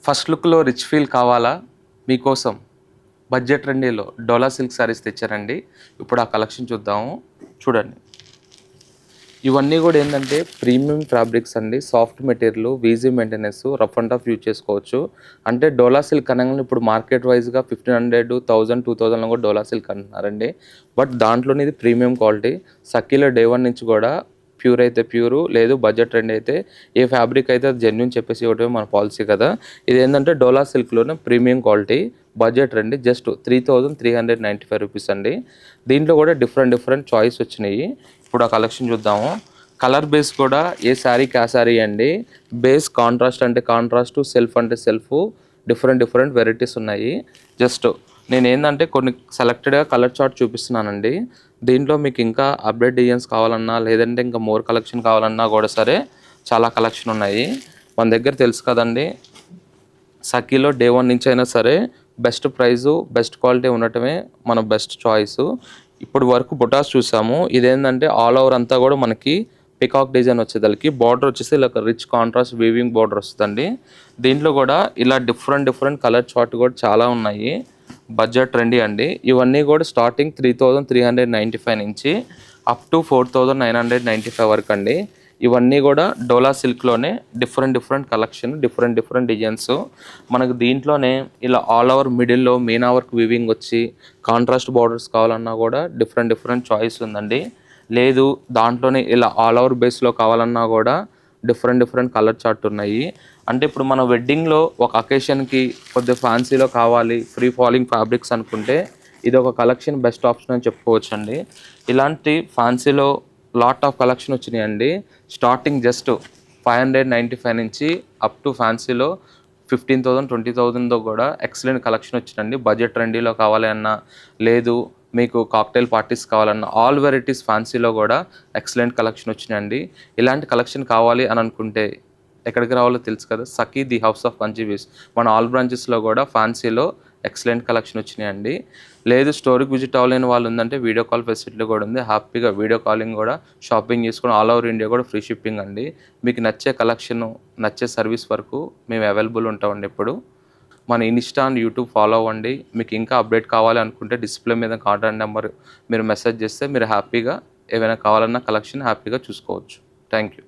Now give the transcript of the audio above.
First లుక్లో rich feel కావాలా? మీకోసం బడ్జెట్ ట్రెండీలో డోలా సిల్క్ శారీస్ తెచ్చారండి. ఇప్పుడు ఆ కలెక్షన్ చూద్దాము. చూడండి, ఇవన్నీ కూడా ఏంటంటే ప్రీమియం ఫ్యాబ్రిక్స్ అండి. Soft material, easy maintenance, rough and tough use చేసుకోవచ్చు. అంటే డోలా సిల్క్ అనగానే ఇప్పుడు మార్కెట్ వైజ్గా 1500, 1000, 2000లో కూడా డోలా సిల్క్ అంటున్నారండి. బట్ దాంట్లోనే ఇది ప్రీమియం క్వాలిటీ. సఖీలో డే 1 నుంచి కూడా ప్యూర్ అయితే ప్యూరు, లేదు బడ్జెట్ ట్రెండ్ అయితే ఏ ఫ్యాబ్రిక్ అయితే అది జెన్యూన్ చెప్పేసి ఇవ్వటమే మన పాలసీ కదా. ఇది ఏంటంటే డోలా సిల్క్లోనే ప్రీమియం క్వాలిటీ, బడ్జెట్ రండి. జస్ట్ 3395 రూపీస్ అండి. దీంట్లో కూడా డిఫరెంట్ చాయిస్ వచ్చినాయి. ఇప్పుడు ఆ కలెక్షన్ చూద్దాము. కలర్ బేస్ కూడా ఏ శారీకి ఆ శారీ అండి. బేస్ కాంట్రాస్ట్ అంటే కాంట్రాస్ట్, సెల్ఫ్ అంటే సెల్ఫ్, డిఫరెంట్ వెరైటీస్ ఉన్నాయి. జస్ట్ నేను ఏంటంటే కొన్ని సెలెక్టెడ్గా కలర్ చార్ట్ చూపిస్తున్నానండి. దీంట్లో మీకు ఇంకా అప్డేట్ డిజైన్స్ కావాలన్నా, లేదంటే ఇంకా మోర్ కలెక్షన్ కావాలన్నా కూడా సరే చాలా కలెక్షన్ ఉన్నాయి మన దగ్గర. తెలుసు కదండి, సఖీలో డే 1 నుంచి అయినా సరే బెస్ట్ ప్రైజు, బెస్ట్ క్వాలిటీ ఉండటమే మన బెస్ట్ చాయిస్. ఇప్పుడు వరకు బుటాస్ చూసాము. ఇదేంటంటే ఆల్ ఓవర్ అంతా కూడా మనకి పికాక్ డిజైన్ వచ్చేదానికి బార్డర్ వచ్చేసి ఇలా రిచ్ కాంట్రాస్ట్ వీవింగ్ బార్డర్ వస్తుందండి. దీంట్లో కూడా ఇలా డిఫరెంట్ కలర్ చార్ట్ కూడా చాలా ఉన్నాయి. బడ్జెట్ ట్రెండీ అండి. ఇవన్నీ కూడా స్టార్టింగ్ 3395 నుంచి అప్ టు 4995 వరకు అండి. ఇవన్నీ కూడా డోలా సిల్క్లోనే డిఫరెంట్ కలెక్షన్, డిఫరెంట్ డిజైన్స్. మనకు దీంట్లోనే ఇలా ఆల్ ఓవర్ మిడిల్లో మీనా వర్క్ వీవింగ్ వచ్చి కాంట్రాస్ట్ బార్డర్స్ కావాలన్నా కూడా డిఫరెంట్ చాయిస్ ఉందండి. లేదు దాంట్లోనే ఇలా ఆల్ ఓవర్ బేస్లో కావాలన్నా కూడా డిఫరెంట్ కలర్ చార్ట్ ఉన్నాయి. అంటే ఇప్పుడు మన వెడ్డింగ్లో ఒక అకేషన్కి కొద్దిగా ఫ్యాన్సీలో కావాలి, ఫ్రీ ఫాలింగ్ ఫ్యాబ్రిక్స్ అనుకుంటే ఇది ఒక కలెక్షన్ బెస్ట్ ఆప్షన్ అని చెప్పుకోవచ్చు అండి. ఇలాంటి ఫ్యాన్సీలో లాట్ ఆఫ్ కలెక్షన్ వచ్చినాయండి. స్టార్టింగ్ జస్ట్ 595 నుంచి అప్ టు ఫ్యాన్సీలో 15,000, 20,000తో కూడా ఎక్సలెంట్ కలెక్షన్ వచ్చిందండి. బడ్జెట్ ట్రెండీలో కావాలి అన్నా, లేదు మీకు కాక్టైల్ పార్టీస్ కావాలన్నా, ఆల్ వెరైటీస్ ఫ్యాన్సీలో కూడా ఎక్సలెంట్ కలెక్షన్ వచ్చినాయండి. ఇలాంటి కలెక్షన్ కావాలి అని అనుకుంటే ఎక్కడికి రావాలో తెలుసు కదా, సఖీ ది హౌస్ ఆఫ్ కంచీవీస్. మన ఆల్ బ్రాంచెస్లో కూడా ఫ్యాన్సీలో ఎక్సలెంట్ కలెక్షన్ వచ్చినాయండి. లేదు స్టోర్కి విజిట్ అవ్వలేని వాళ్ళు ఉందంటే వీడియో కాల్ ఫెసిలిటీ కూడా ఉంది. హ్యాపీగా వీడియో కాలింగ్ కూడా షాపింగ్ చేసుకుని ఆల్ ఓవర్ ఇండియా కూడా ఫ్రీ షిప్పింగ్ అండి. మీకు నచ్చే కలెక్షన్, నచ్చే సర్వీస్ వరకు మేము అవైలబుల్ ఉంటామండి. ఇప్పుడు మన ఇన్స్టా అండ్ యూట్యూబ్ ఫాలో అవ్వండి. మీకు ఇంకా అప్డేట్ కావాలి అనుకుంటే డిస్ప్లే మీద కాంటాక్ట్ నెంబర్ మీరు మెసేజ్ చేస్తే మీరు హ్యాపీగా ఏమైనా కావాలన్నా కలెక్షన్ హ్యాపీగా చూసుకోవచ్చు. Thank you.